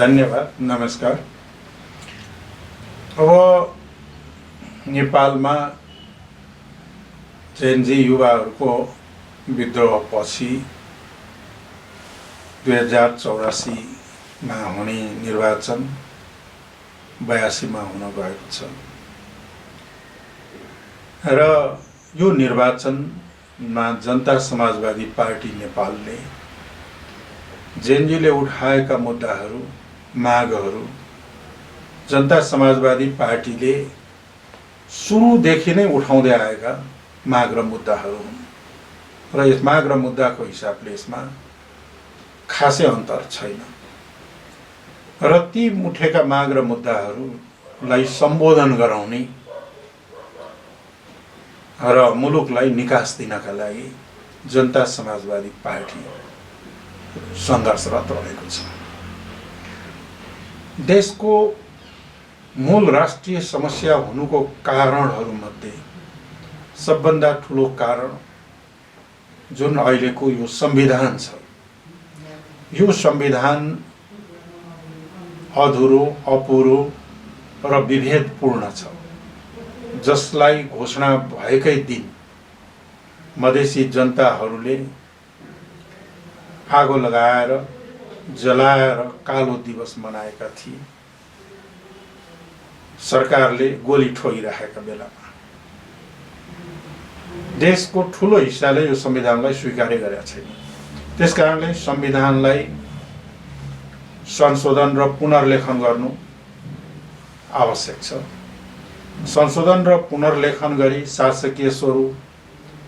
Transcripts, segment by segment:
धन्यवाद। नमस्कार। अब नेपालमा जेनजी युवाहरूको विद्रोहपछि 2084 मा हुने निर्वाचन 82 मा हुन गएको छ र यो निर्वाचनमा जनता समाजवादी पार्टी नेपालले जेनजीले उठाएका मुद्दाहरू, मागहरू जनता समाजवादी पार्टीले सुरुदेखि नै उठाउँदै आएका माग र मुद्दाहरू हुन् र यस माग र मुद्दाको हिसाबले यसमा खासै अन्तर छैन र ती उठेका माग र मुद्दाहरूलाई सम्बोधन गराउने र मुलुकलाई निकास दिनका लागि जनता समाजवादी पार्टी सङ्घर्षरत रहेको छ। देशको मूल राष्ट्रिय समस्या हुनुको कारणहरूमध्ये सबभन्दा ठुलो कारण जुन अहिलेको यो संविधान छ, यो संविधान अधुरो, अपुरो र विभेदपूर्ण छ, जसलाई घोषणा भएकै दिन मधेसी जनताहरूले आगो लगाएर जलाएर कालो दिवस मनाएका थिए सरकारले गोली ठोकिरहेका बेलामा। देशको ठुलो हिस्साले यो संविधानलाई स्वीकार गरेका छैन। त्यसकारणले संविधानलाई संशोधन र पुनर्लेखन गर्नु आवश्यक छ। संशोधन र पुनर्लेखन गरी शासकीय स्वरूप,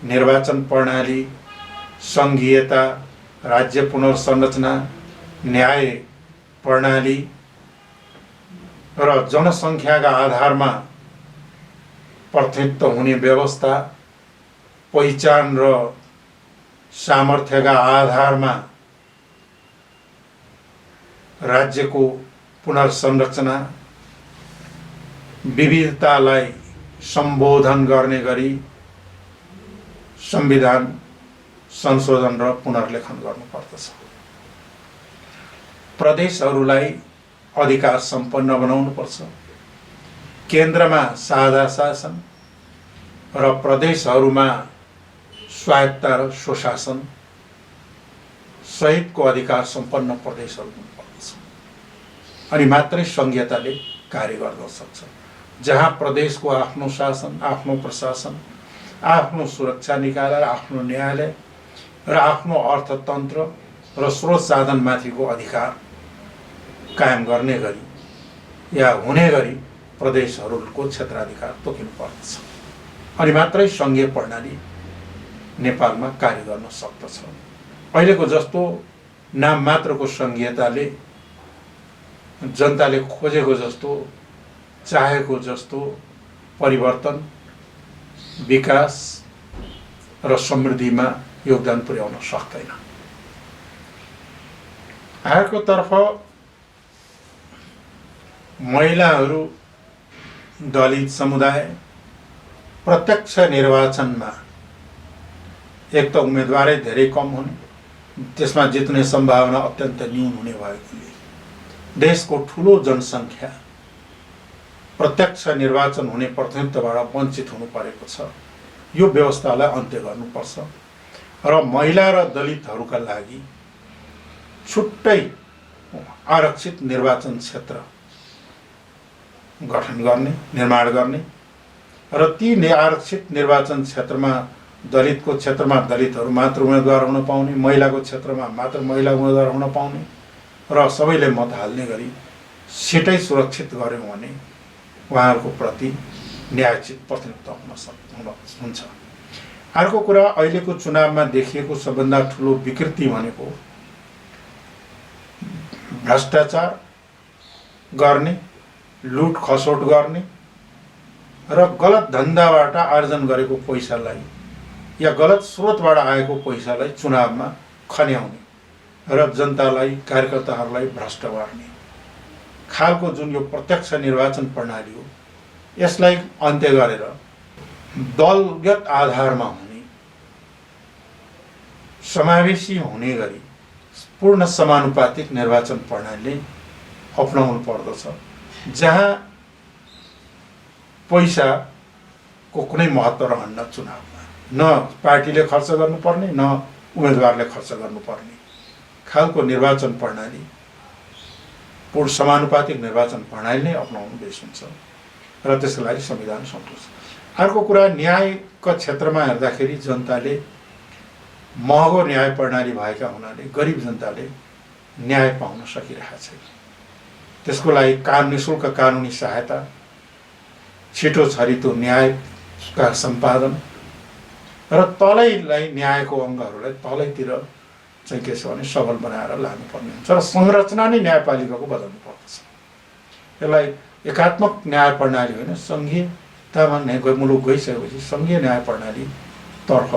निर्वाचन प्रणाली, संघीयता, राज्य पुनर्संरचना, न्याय प्रणाली र जनसङ्ख्याका आधारमा प्रतिनिधित्व हुने व्यवस्था, पहिचान र सामर्थ्यका आधारमा राज्यको पुनर्संरचना, विविधतालाई सम्बोधन गर्ने गरी संविधान संशोधन र पुनर्लेखन गर्नुपर्दछ। प्रदेशहरूलाई अधिकार सम्पन्न बनाउनुपर्छ। केन्द्रमा साझा शासन र प्रदेशहरूमा स्वायत्ता र स्वशासन सहितको अधिकार सम्पन्न प्रदेशहरू हुनुपर्दछ। अनि मात्रै संघीयताले कार्य गर्न सक्छ, जहाँ प्रदेशको आफ्नो शासन, आफ्नो प्रशासन, आफ्नो सुरक्षा निकाय, आफ्नो न्यायालय र आफ्नो अर्थतन्त्र र स्रोत साधनमाथिको अधिकार कायम गर्ने गरी या हुने गरी प्रदेशहरूको क्षेत्राधिकार तोकिनु पर्दछ। अनि मात्रै सङ्घीय प्रणाली नेपालमा कार्य गर्न सक्दछ। अहिलेको जस्तो नाम मात्रको सङ्घीयताले जनताले खोजेको जस्तो, चाहेको जस्तो परिवर्तन, विकास र समृद्धिमा योगदान पुर्याउन सक्दैन। अर्को तर्फ महिलाहरू, दलित समुदाय प्रत्यक्ष निर्वाचनमा एक त उम्मेदवारै धेरै कम हुने, त्यसमा जित्ने सम्भावना अत्यन्त न्यून हुने भएकोले देशको ठुलो जनसङ्ख्या प्रत्यक्ष निर्वाचन हुने प्रतिनिधित्वबाट वञ्चित हुनु परेको छ। यो व्यवस्थालाई अन्त्य गर्नुपर्छ र महिला र दलितहरूका लागि छुट्टै आरक्षित निर्वाचन क्षेत्र गठन गर्ने, निर्माण गर्ने र ती आरक्षित निर्वाचन क्षेत्रमा दलितको क्षेत्रमा दलितहरू मात्र उम्मेदवार हुन पाउने, महिलाको क्षेत्रमा मात्र महिला उम्मेदवार हुन पाउने र सबैले मत हाल्ने गरी सिटै सुरक्षित गर्यौँ भने उहाँहरूको प्रति न्यायोचित प्रतिनिधित्व हुन्छ। अर्को कुरा, अहिलेको चुनावमा देखिएको सबभन्दा ठुलो विकृति भनेको भ्रष्टाचार गर्ने, लुट खसोट गर्ने र गलत धन्दाबाट आर्जन गरेको पैसालाई या गलत स्रोतबाट आएको पैसालाई चुनावमा खन्याउने र जनतालाई, कार्यकर्ताहरूलाई भ्रष्ट गर्ने खालको जुन यो प्रत्यक्ष निर्वाचन प्रणाली हो, यसलाई अन्त्य गरेर दलगत आधारमा हुने, समावेशी हुने गरी पूर्ण समानुपातिक निर्वाचन प्रणालीले अपनाउनु पर्दछ, जहाँ पैसाको कुनै महत्त्व रहन्न चुनावमा। न पार्टीले खर्च गर्नुपर्ने, न उम्मेदवारले खर्च गर्नुपर्ने खालको निर्वाचन प्रणाली, पूर्ण समानुपातिक निर्वाचन प्रणाली नै अपनाउनु बेस हुन्छ र त्यसको लागि संविधान सन्तुष्ट। अर्को कुरा, न्यायको क्षेत्रमा हेर्दाखेरि जनताले महँगो न्याय प्रणाली भएका हुनाले गरिब जनताले न्याय पाउन सकिरहेको छैन। त्यसको लागि निःशुल्क कानुनी सहायता, छिटो छरितो न्यायका सम्पादन र तलैलाई न्यायको अङ्गहरूलाई तलैतिर चाहिँ के छ भने सबल बनाएर लानुपर्ने हुन्छ र संरचना नै न्यायपालिकाको बदल्नु पर्दछ। यसलाई एकात्मक न्याय प्रणाली होइन, सङ्घीयतामा मुलुक गइसकेपछि सङ्घीय न्याय प्रणालीतर्फ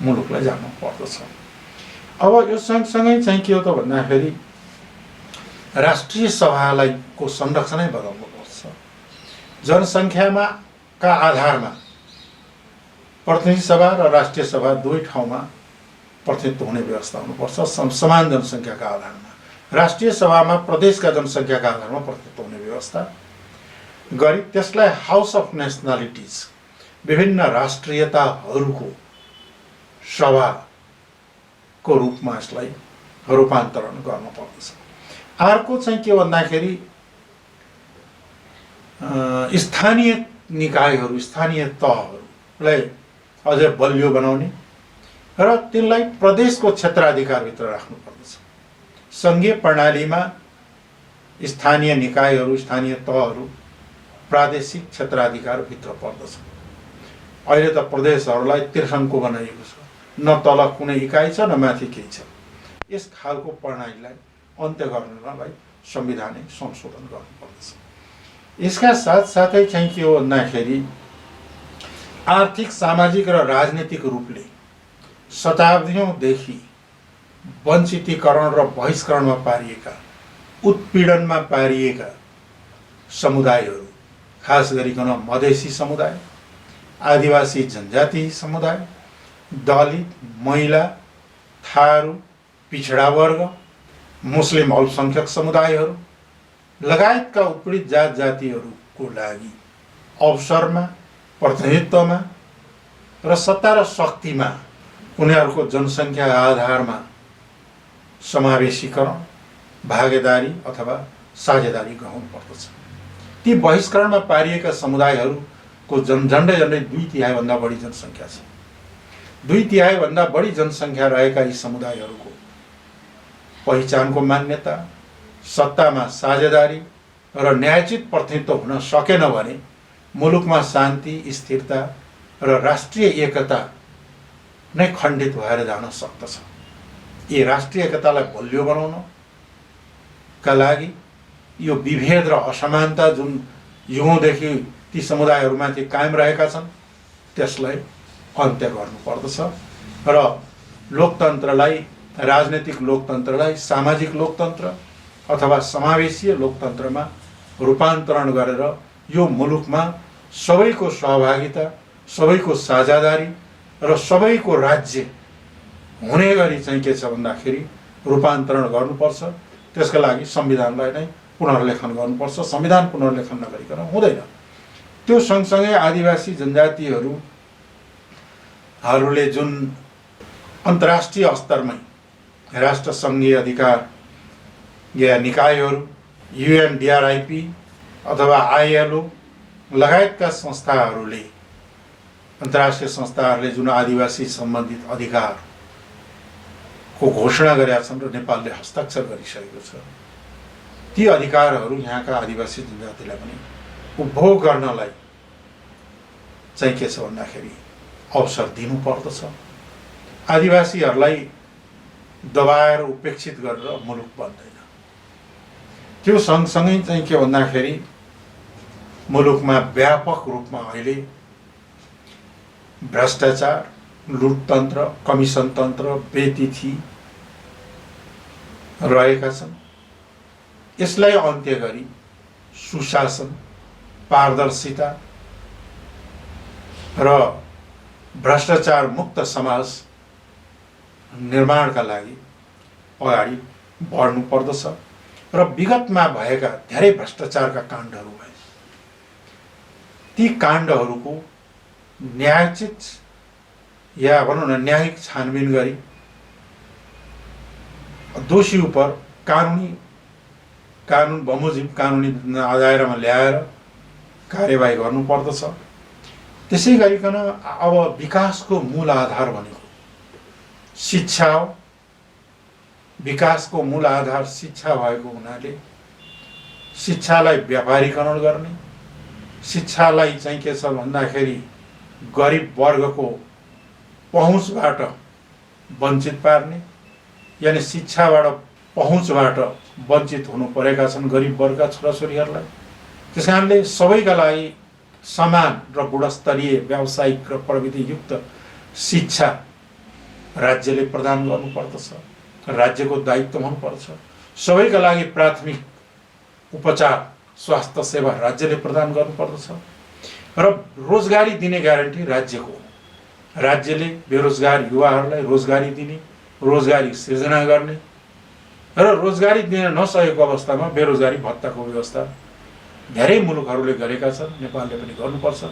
मुलुकलाई जानु पर्दछ। अब यो सँगसँगै चाहिँ के हो त भन्दाखेरि राष्ट्रिय सभालाई को संरचनै बदल्नुपर्छ। जनसङ्ख्यामा का आधारमा प्रतिनिधि सभा र राष्ट्रिय सभा दुवै ठाउँमा प्रतिनिधित्व हुने व्यवस्था हुनुपर्छ। समान जनसङ्ख्याका आधारमा राष्ट्रिय सभामा प्रदेशका जनसङ्ख्याका आधारमा प्रतिनिधित्व हुने व्यवस्था गरी त्यसलाई हाउस अफ नेसनालिटिज, विभिन्न राष्ट्रियताहरूको सभाको रूपमा यसलाई रूपान्तरण गर्नुपर्दछ। अर्को चाहिँ के भन्दाखेरि स्थानीय निकायहरू, स्थानीय तहहरूलाई अझै बलियो बनाउने र तिनलाई प्रदेशको क्षेत्राधिकारभित्र राख्नुपर्दछ। सङ्घीय प्रणालीमा स्थानीय निकायहरू, स्थानीय तहहरू प्रादेशिक क्षेत्राधिकारभित्र पर्दछ। अहिले त प्रदेशहरूलाई त्रिसङ्घको बनाइएको छ, न तल कुनै इकाइ छ, न माथि केही छ। यस खालको प्रणालीलाई अन्त्य गर्नलाई संविधानै संशोधन गर्नुपर्दछ। यसका साथसाथै चाहिँ के हो भन्दाखेरि आर्थिक, सामाजिक र राजनीतिक रूपले शताब्दीौँदेखि वञ्चितीकरण र बहिष्करणमा पारिएका, उत्पीडनमा पारिएका समुदायहरू, खास गरिकन मधेसी समुदाय, आदिवासी जनजाति समुदाय, दलित, महिला, थारू, पिछडा वर्ग, मुस्लिम अल्पसङ्ख्यक समुदायहरू लगायतका उत्पीडित जात जातिहरूको लागि अवसरमा, प्रतिनिधित्वमा र सत्ता र शक्तिमा उनीहरूको जनसङ्ख्या आधारमा समावेशीकरण, भागेदारी अथवा साझेदारी गराउनु पर्दछ। ती बहिष्करणमा पारिएका समुदायहरूको झन्डै 2/3 बढी जनसङ्ख्या छ। 2/3 बढी जनसङ्ख्या रहेका यी समुदायहरूको पहिचानको मान्यता, सत्तामा साझेदारी र न्यायोचित प्रतिनिधित्व हुन सकेन भने मुलुकमा शान्ति, स्थिरता र राष्ट्रिय एकता नै खण्डित भएर जान सक्दछ। यी राष्ट्रिय एकतालाई बलियो बनाउनका लागि यो विभेद र असमानता जुन युगौँदेखि ती समुदायहरूमाथि कायम रहेका छन् त्यसलाई अन्त्य गर्नुपर्दछ र लोकतन्त्रलाई, राजनीतिक लोकतन्त्रलाई सामाजिक लोकतन्त्र अथवा समावेशीय लोकतन्त्रमा रूपान्तरण गरेर यो मुलुकमा सबैको सहभागिता, सबैको साझेदारी र सबैको राज्य हुने गरी चाहिँ के छ भन्दाखेरि रूपान्तरण गर्नुपर्छ। त्यसका लागि संविधानलाई नै पुनर्लेखन गर्नुपर्छ। संविधान पुनर्लेखन नगरिकन हुँदैन। त्यो सँगसँगै आदिवासी जनजातिहरूले जुन अन्तर्राष्ट्रिय स्तरमै राष्ट्र सङ्घीय अधिकार या निकायहरू, UNDRIP अथवा ILO लगायतका संस्थाहरूले, अन्तर्राष्ट्रिय संस्थाहरूले जुन आदिवासी सम्बन्धित अधिकारको घोषणा गरेका छन् र नेपालले हस्ताक्षर गरिसकेको छ, ती अधिकारहरू यहाँका आदिवासी जनजातिलाई पनि उपभोग गर्नलाई चाहिँ के छ भन्दाखेरि अवसर दिनुपर्दछ। आदिवासीहरूलाई दबाएर उपेक्षित गरेर मुलुक बन्दैन। त्यो सँगसँगै चाहिँ के भन्दाखेरि मुलुकमा व्यापक रूपमा अहिले भ्रष्टाचार, लुटतन्त्र, कमिसन तन्त्र, बेतिथि रहेका छन्। यसलाई अन्त्य गरी सुशासन, पारदर्शिता र भ्रष्टाचार मुक्त समाज निर्माणका लागि अगाडि बढ्नु पर्दछ र विगतमा भएका धेरै भ्रष्टाचारका काण्डहरू भए। ती काण्डहरूको न्यायोचित या भनौँ न न्यायिक छानबिन गरी दोषी उप कानुन बमोजिम कानुनी दायरामा ल्याएर कार्यवाही गर्नुपर्दछ। त्यसै गरिकन अब विकासको मूल आधार भनेको शिक्षा हो। विकासको मूल आधार शिक्षा भएको हुनाले शिक्षालाई व्यापारीकरण गर्ने, शिक्षालाई चाहिँ के छ भन्दाखेरि गरिब वर्गको पहुँचबाट वञ्चित पार्ने, यानि शिक्षाबाट पहुँचबाट वञ्चित हुनु परेका छन् गरिब वर्गका छोराछोरीहरूलाई। त्यस कारणले सबैका लागि समान र गुणस्तरीय व्यावसायिक र प्रविधियुक्त शिक्षा राज्यले प्रदान गर्नुपर्दछ, राज्यको दायित्व हुनुपर्छ। सबैका लागि प्राथमिक उपचार स्वास्थ्य सेवा राज्यले प्रदान गर्नुपर्दछ र रोजगारी दिने ग्यारेन्टी राज्यको हो। राज्यले बेरोजगार युवाहरूलाई रोजगारी दिने, रोजगारी सृजना गर्ने र रोजगारी दिन नसकेको अवस्थामा बेरोजगारी भत्ताको व्यवस्था धेरै मुलुकहरूले गरेका छन्, नेपालले पनि गर्नुपर्छ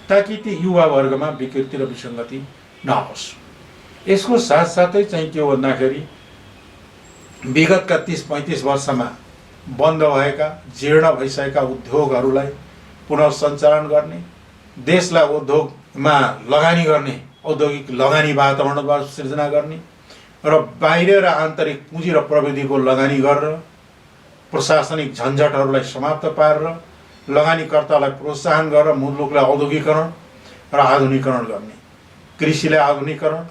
ताकि ती युवा वर्गमा विकृति र विसङ्गति नहोस्। यसको साथसाथै चाहिँ के हो भन्दाखेरि विगतका 30-35 वर्षमा बन्द भएका जीर्ण भइसकेका उद्योगहरूलाई पुनः सञ्चालन गर्ने, देशलाई उद्योगमा लगानी गर्ने, औद्योगिक लगानी वातावरण सृजना गर्ने र बाहिर र आन्तरिक पुँजी र प्रविधिको लगानी गरेर प्रशासनिक झन्झटहरूलाई समाप्त पारेर लगानीकर्तालाई प्रोत्साहन गरेर मुलुकलाई औद्योगिकरण र आधुनिकीकरण गर्ने, कृषिलाई आधुनिकीकरण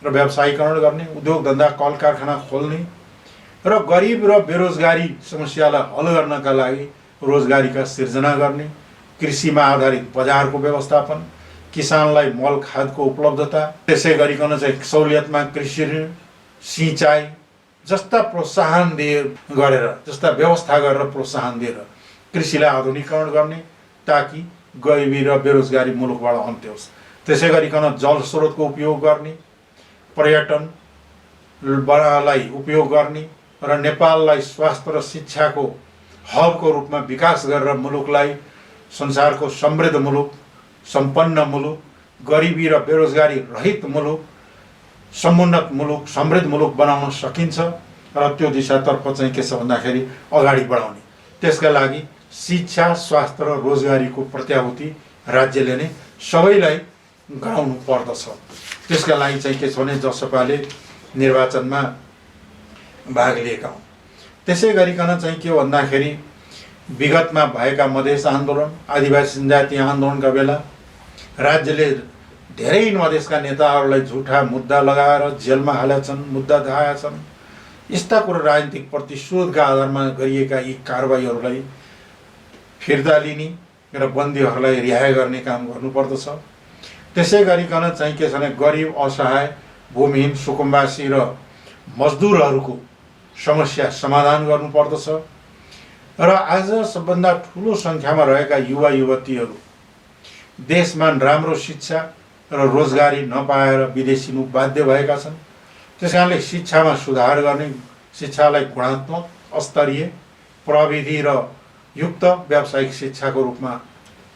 र व्यावसायीकरण गर्ने, उद्योग धन्दा कल कारखाना खोल्ने र गरिब र बेरोजगारी समस्यालाई हल गर्नका लागि रोजगारीका सिर्जना गर्ने, कृषिमा आधारित बजारको व्यवस्थापन, किसानलाई मल खादको उपलब्धता, त्यसै गरिकन चाहिँ सहुलियतमा कृषि ऋण, सिँचाइ जस्ता प्रोत्साहन गरेर जस्ता व्यवस्था गरेर प्रोत्साहन दिएर कृषिलाई आधुनिकीकरण गर्ने ताकि गरिबी र बेरोजगारी मुलुकबाट अन्त्य होस्। त्यसै गरिकन जल स्रोतको उपयोग गर्ने, पर्यटनलाई उपयोग गर्ने र नेपाललाई स्वास्थ्य र शिक्षाको हबको रूपमा विकास गरेर मुलुकलाई संसारको समृद्ध मुलुक, सम्पन्न मुलुक, गरिबी र बेरोजगारी रहित मुलुक, समुन्नत मुलुक, समृद्ध मुलुक बनाउन सकिन्छ र त्यो दिशातर्फ चाहिँ के छ भन्दाखेरि अगाडि बढाउने। त्यसका लागि शिक्षा, स्वास्थ्य र रोजगारीको प्रत्याभूति राज्यले नै सबैलाई गराउनु पर्दछ। त्यसका लागि चाहिँ के छ भने जसपाले निर्वाचनमा भाग लिएका हुन्। त्यसै गरिकन चाहिँ के हो भन्दाखेरि विगतमा भएका मधेस आन्दोलन, आदिवासी जनजाति आन्दोलनका बेला राज्यले धेरै मधेसका नेताहरूलाई झुठा मुद्दा लगाएर जेलमा हालेका छन्, मुद्दा दाएका छन्। यस्ता कुरा राजनीतिक प्रतिशोधका आधारमा गरिएका यी कारबाहीहरूलाई फिर्ता लिने र बन्दीहरूलाई रिहाई गर्ने काम गर्नुपर्दछ। त्यसै गरिकन चाहिँ के छ भने गरिब, असहाय, भूमिहीन, सुकुम्बासी र मजदुरहरूको समस्या समाधान गर्नुपर्दछ र आज सबभन्दा ठुलो सङ्ख्यामा रहेका युवा युवतीहरू देशमा राम्रो शिक्षा र रोजगारी नपाएर विदेशिनु बाध्य भएका छन्। त्यस कारणले शिक्षामा सुधार गर्ने, शिक्षालाई गुणात्मक, स्तरीय, प्रविधि र युक्त व्यावसायिक शिक्षाको रूपमा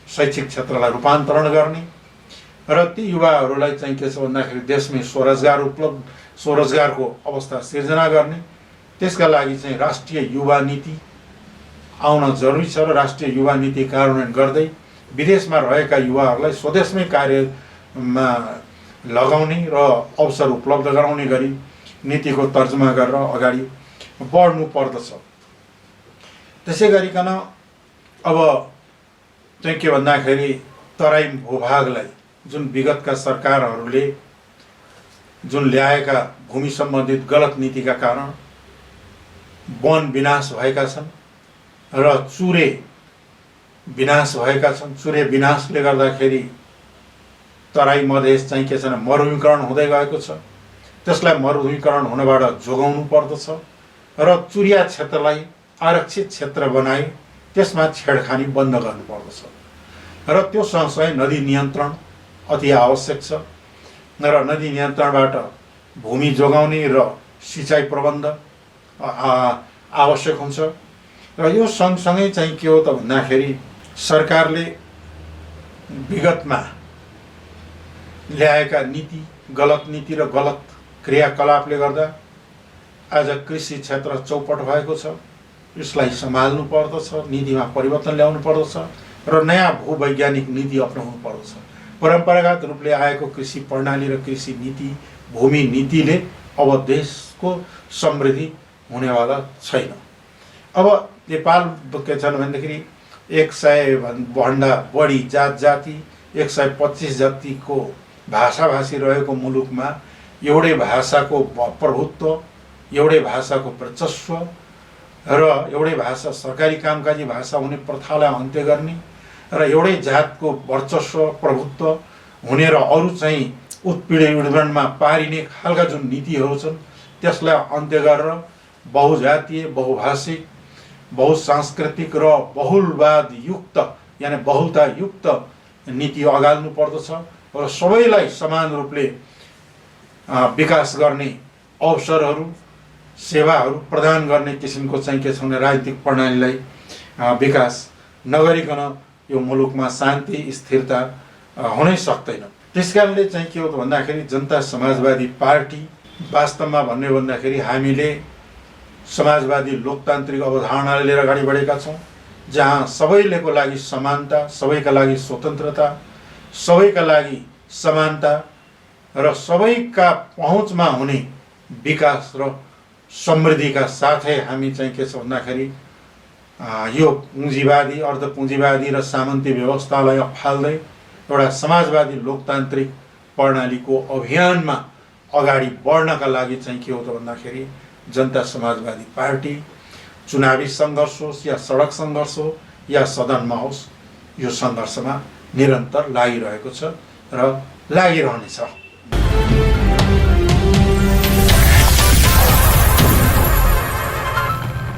शैक्षिक क्षेत्रलाई रूपान्तरण गर्ने र ती युवाहरूलाई चाहिँ के छ भन्दाखेरि देशमै स्वरोजगारको अवस्था सिर्जना गर्ने। त्यसका लागि चाहिँ राष्ट्रिय युवा नीति आउन जरुरी छ र राष्ट्रिय युवा नीति कार्यान्वयन गर्दै विदेशमा रहेका युवाहरूलाई स्वदेशमै कार्यमा लगाउने र अवसर उपलब्ध गराउने गरी नीतिको तर्जुमा गरेर अगाडि बढ्नु पर्दछ। त्यसै गरिकन अब चाहिँ के भन्दाखेरि तराई भूभागलाई जुन विगतका सरकारहरूले जुन ल्याएका भूमि सम्बन्धित गलत नीतिका कारण वन विनाश भएका छन् र चुरे विनाश भएका छन्। चुरे विनाशले गर्दाखेरि तराई मधेस चाहिँ के छ भने मरुभूमिकरण हुँदै गएको छ। त्यसलाई मरुभूमिकरण हुनबाट जोगाउनु पर्दछ र चुरिया क्षेत्रलाई आरक्षित क्षेत्र बनाई त्यसमा छेडखानी बन्द गर्नुपर्दछ र त्यो सँगसँगै नदी नियन्त्रण अति आवश्यक छ र नदी नियन्त्रणबाट भूमि जोगाउने र सिँचाइ प्रबन्ध आवश्यक हुन्छ र यो सँगसँगै चाहिँ के हो त भन्दाखेरि सरकारले विगतमा ल्याएका नीति, गलत नीति र गलत क्रियाकलापले गर्दा आज कृषि क्षेत्र चौपट भएको छ। यसलाई सम्हाल्नु पर्दछ, नीतिमा परिवर्तन ल्याउनु पर्दछ र नयाँ भूवैज्ञानिक नीति अपनाउनु पर्दछ। परम्परागत रूपले आएको कृषि प्रणाली र कृषि नीति, भूमि नीतिले अब देशको समृद्धि हुनेवाला छैन। अब नेपाल के छन् भन्दाखेरि 100 भन्दा बढी जात जाति, 125 जतिको भाषाभाषी रहेको मुलुकमा एउटै भाषाको प्रभुत्व, एउटै भाषाको वर्चस्व र एउटै भाषा सरकारी कामकाजी भाषा हुने प्रथालाई अन्त्य गर्ने र एउटै जातको वर्चस्व प्रभुत्व हुने र अरू चाहिँ उत्पीडनमा पारिने खालका जुन नीतिहरू छन् त्यसलाई अन्त्य गरेर बहुजातीय, बहुभाषिक, बहुसांस्कृतिक र बहुलवाद युक्त यानि बहुलता युक्त नीति अगाल्नु पर्दछ र सबैलाई समान रूपले विकास गर्ने अवसरहरू, सेवाहरू प्रदान गर्ने किसिमको चाहिँ के छ भने राजनीतिक प्रणालीलाई विकास नगरिकन यो मुलुकमा शान्ति स्थिरता हुनै सक्दैन। त्यसकारणले चाहिँ के हो त भन्दाखेरि जनता समाजवादी पार्टी वास्तवमा भन्ने भन्दाखेरि हामीले समाजवादी लोकतान्त्रिक अवधारणाले लिएर अगाडि बढेका छौँ, जहाँ सबैलेको लागि समानता, सबैका लागि स्वतन्त्रता, सबैका लागि समानता र सबैका पहुँचमा हुने विकास र समृद्धिका साथै हामी चाहिँ के छ भन्दाखेरि यो पुँजीवादी, अर्धपुँजीवादी र सामन्ती व्यवस्थालाई अफाल्दै एउटा समाजवादी लोकतान्त्रिक प्रणालीको अभियानमा अगाडि बढ्नका लागि चाहिँ के हो त भन्दाखेरि जनता समाजवादी पार्टी चुनावी सङ्घर्ष होस् या सडक सङ्घर्ष हो या सदनमा होस्, यो सङ्घर्षमा निरन्तर लागिरहेको छ र लागिरहनेछ।